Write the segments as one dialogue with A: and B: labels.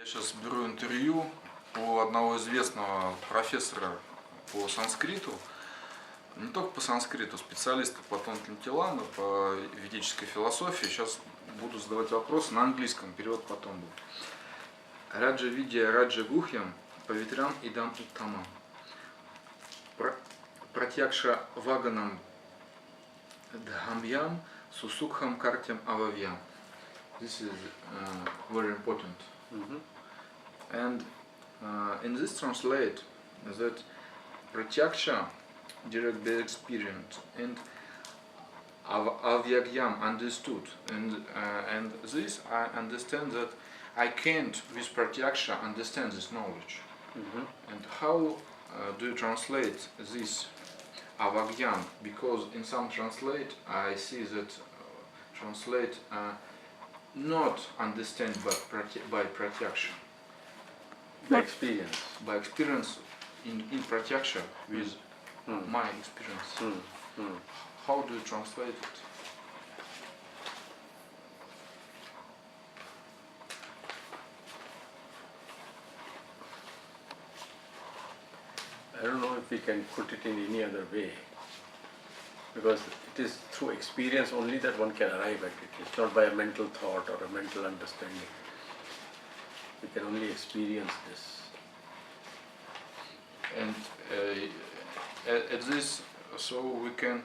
A: Я сейчас беру интервью у одного известного профессора по санскриту, не только по санскриту, специалиста по тонким телам и по ведической философии. Сейчас буду задавать вопросы на английском, перевод потом будет. Раджа видия раджа гухьям павитрям идам уттамам. Пратьякша ваганам дхамьям сусукхам картям ававьям. This is very important. And in this translate that pratyaksha, direct experience, and avyagyam, understood, and this I understand that I can't with pratyaksha understand this knowledge. And how do you translate this avagyam? Because in some translate I see that translate not understand by pratyaksha.
B: By experience.
A: By experience in pratyaksha with my experience. How do you translate it?
B: I don't know if we can put it in any other way, because it is through experience only that one can arrive at it. It's not by a mental thought or a mental understanding. We can only experience this. And
A: at this, so we can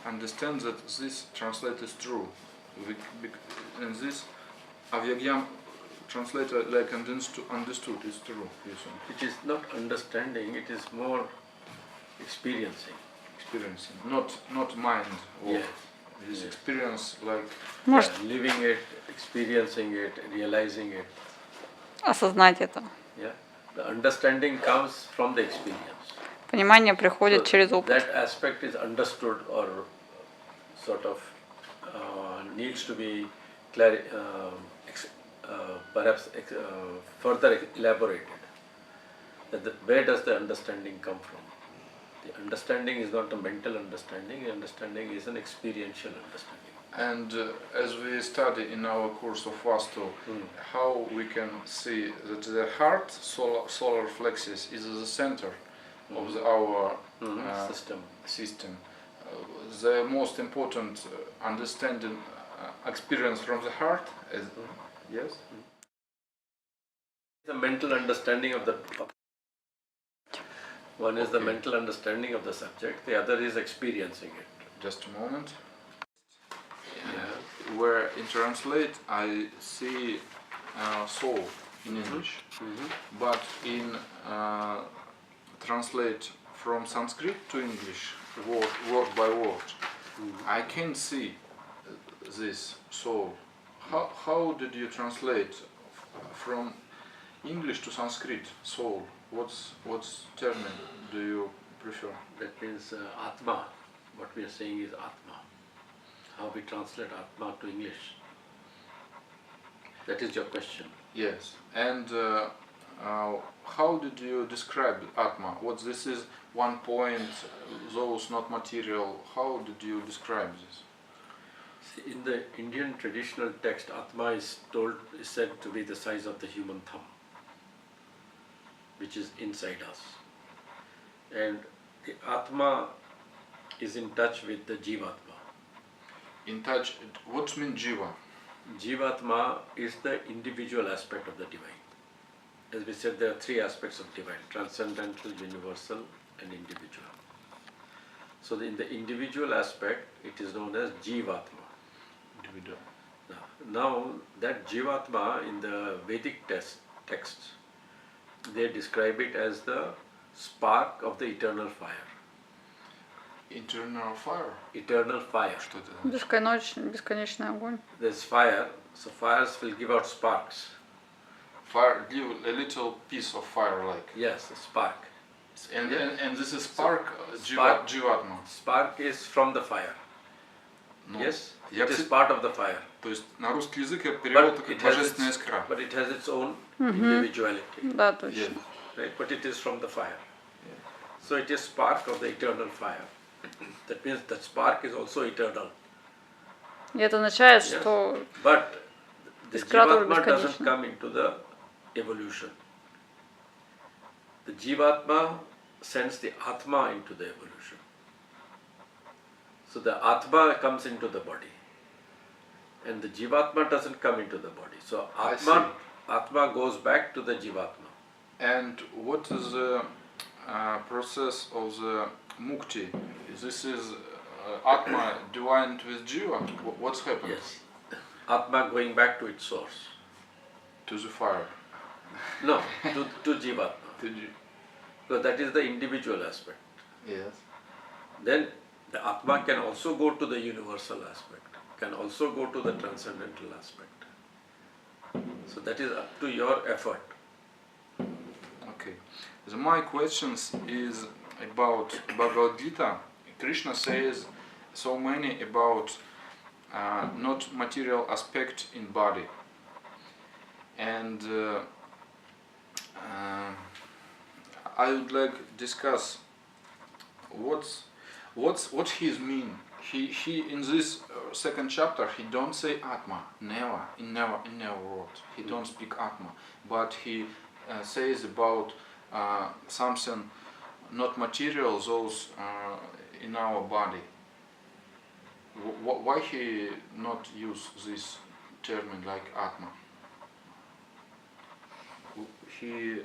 A: understand that this translate is true. And this avyagyam translated like understood is true.
B: It is not understanding, it is more experiencing.
A: Experiencing, not mind. Or
B: yes.
A: This
B: yes.
A: experience like
B: living it, experiencing it, realizing it.
C: Осознать это.
B: Yeah. The understanding comes from the experience.
C: Понимание приходит через опыт.
B: That aspect is understood or sort of needs to be perhaps further elaborated. Where does the understanding come from? The understanding is not a mental understanding, the understanding is an experiential understanding.
A: And as we study in our course of Vastu, how we can see that the heart, solar plexus, is the center of our system. The most important understanding, experience from the heart is, yes?
B: The mental understanding of the one is the mental understanding of the subject, the other is experiencing it.
A: Just a moment. Where in translate I see soul in English, but in translate from Sanskrit to English, word by word, I can't see this soul. How did you translate from English to Sanskrit soul? What's term do you prefer?
B: That means atma. What we are saying is atma. How we translate atma to English? That is your question.
A: Yes. And how did you describe atma? What this is 1 point, those not material. How did you describe this?
B: See, in the Indian traditional text, atma is said to be the size of the human thumb, which is inside us. And the atma is in touch with the jivatma.
A: In touch, what means jiva?
B: Jivatma is the individual aspect of the divine. As we said, there are 3 aspects of divine: transcendental, universal, and individual. So in the individual aspect, it is known as jivatma.
A: Individual.
B: Now that jivatma in the Vedic text, they describe it as the spark of the eternal fire.
A: Internal fire?
B: Eternal fire.
A: Что это?
C: Бесконечный огонь.
B: There's fire, so fires will give out sparks.
A: Fire, give a little piece of fire like.
B: Yes, a spark.
A: And this is spark,
B: Spark.
A: jivatma.
B: Spark is from the fire.
A: Ну,
B: Yes, it is part of the fire.
A: То есть на русский язык я перевел как божественная искра.
B: But it has its own individuality.
C: Да, точно.
B: Right? But it is from the fire. So it is spark of the eternal fire. That means that spark is also eternal.
C: И это означает, что
B: But The
C: Бескратно
B: Jivatma doesn't
C: бесконечно.
B: come into the evolution. The Jivatma sends the Atma into the evolution. So the Atma comes into the body. And the Jivatma doesn't come into the body. So Atma goes back to the Jivatma.
A: And what is the process of the mukti? This is atma joined with jiva. What's happened?
B: Yes. Atma going back to its source.
A: To the fire.
B: No, to Jivatma.
A: To
B: So that is the individual aspect.
A: yes.
B: Then the Atma can also go to the universal aspect, can also go to the transcendental aspect. So that is up to your effort.
A: Okay. So my questions is about Bhagavad Gita. Krishna says so many about not material aspect in body. And I would like discuss what his mean. He in this second chapter he don't say atma, never wrote. He don't speak atma, but he says about something not material, those in our body. Why he not use this term like atma? He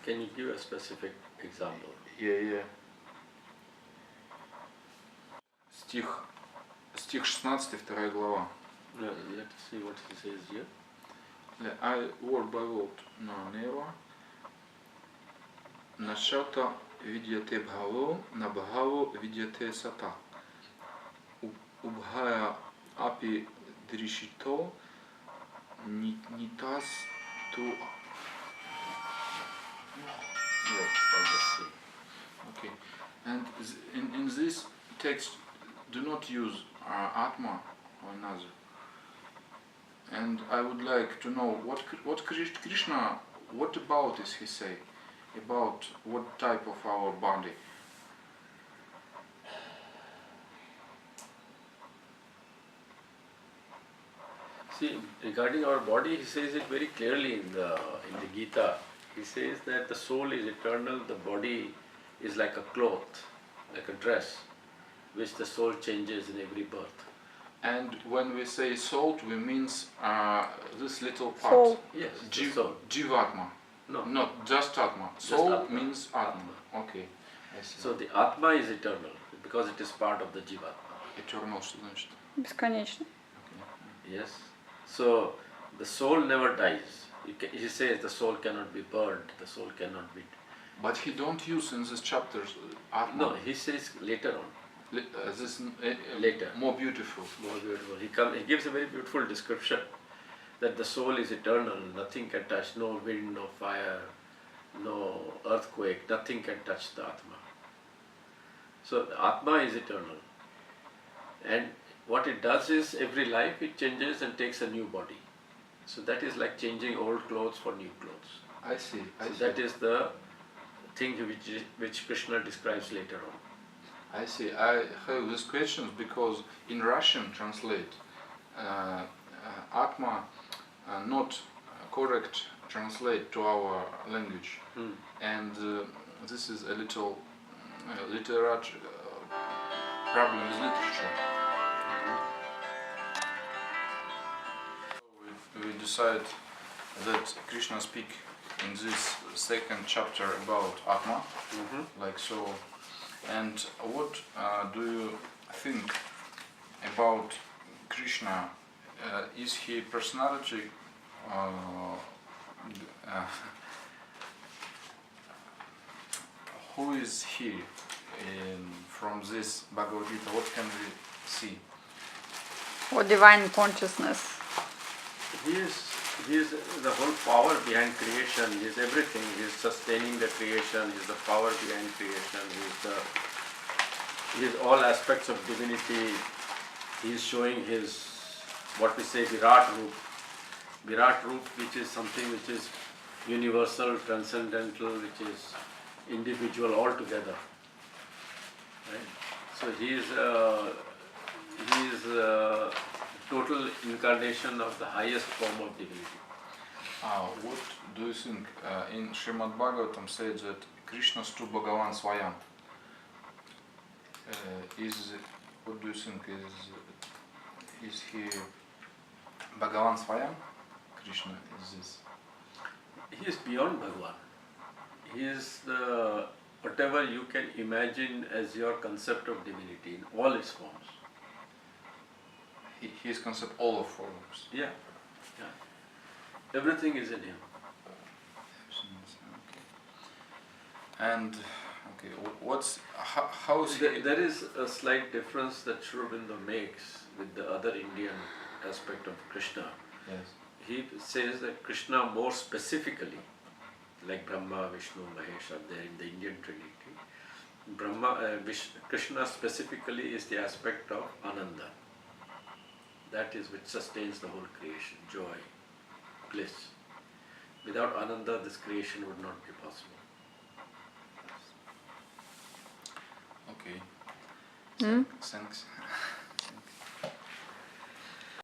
B: Can you give a specific example?
A: yeah. Стих 16, 2 глава.
B: Let's see what he says here.
A: I word by word на Нева. Нашата видяте Бхаву, на Бхаву видяте Сата. Убхая апи дришито нитас ту.
B: I'll just see.
A: Okay. And in this text do not use atma or another. And I would like to know what Krishna, what about is he say about what type of our body?
B: See, regarding our body, he says it very clearly in the Gita. He says that the soul is eternal, the body is like a cloth, like a dress, which the soul changes in every birth.
A: And when we say soul, we means this little part.
C: Soul.
B: Yes, the soul.
A: Jivatma.
B: No.
A: Not just atma.
B: Just
A: Soul
B: atma.
A: means atma. Okay. I see.
B: So the Atma is eternal because it is part of the Jivatma.
A: Eternal что значит?
C: Бесконечно.
B: Yes. So the soul never dies. He says the soul cannot be burned, the soul cannot be.
A: But he don't use in this chapter atma.
B: No, he says later on.
A: This
B: Later.
A: more beautiful.
B: More beautiful. He gives a very beautiful description that the soul is eternal, nothing can touch, no wind, no fire, no earthquake, nothing can touch the Atma. So the Atma is eternal. And what it does is every life it changes and takes a new body. So that is like changing old clothes for new clothes.
A: I see.
B: So that is the thing which Krishna describes later on.
A: I see. I have these questions because in Russian translate atma not correct translate to our language, and this is a little literature problem with literature. We decide that Krishna speak in this second chapter about atma, like so. And what do you think about Krishna? Is he personality? Who is he from this Bhagavad Gita? What can we see?
C: Or divine consciousness.
B: He is the whole power behind creation. He is everything. He is sustaining the creation. He is the power behind creation. He is all aspects of divinity. He is showing his, what we say, Virat Roop. Virat Roop, which is something which is universal, transcendental, which is individual altogether. Right? So he is total incarnation of the highest form of divinity.
A: What do you think? In Srimad Bhagavatam says that Krishna stu Bhagavan Swayam. What do you think? Is he Bhagavan Swayam? Krishna is this?
B: He is beyond Bhagavan. He is the whatever you can imagine as your concept of divinity in all its forms.
A: His concept all of forms.
B: Yeah, yeah. Everything is in him.
A: And okay, how is he?
B: There is a slight difference that Sri Aurobindo makes with the other Indian aspect of Krishna.
A: Yes.
B: He says that Krishna more specifically, like Brahma, Vishnu, Mahesh are there in the Indian Trinity. Krishna specifically is the aspect of Ananda. That is which sustains the whole creation, joy, bliss. Without Ananda, this creation would not be possible.
A: Okay.
C: Hmm?
A: Thanks.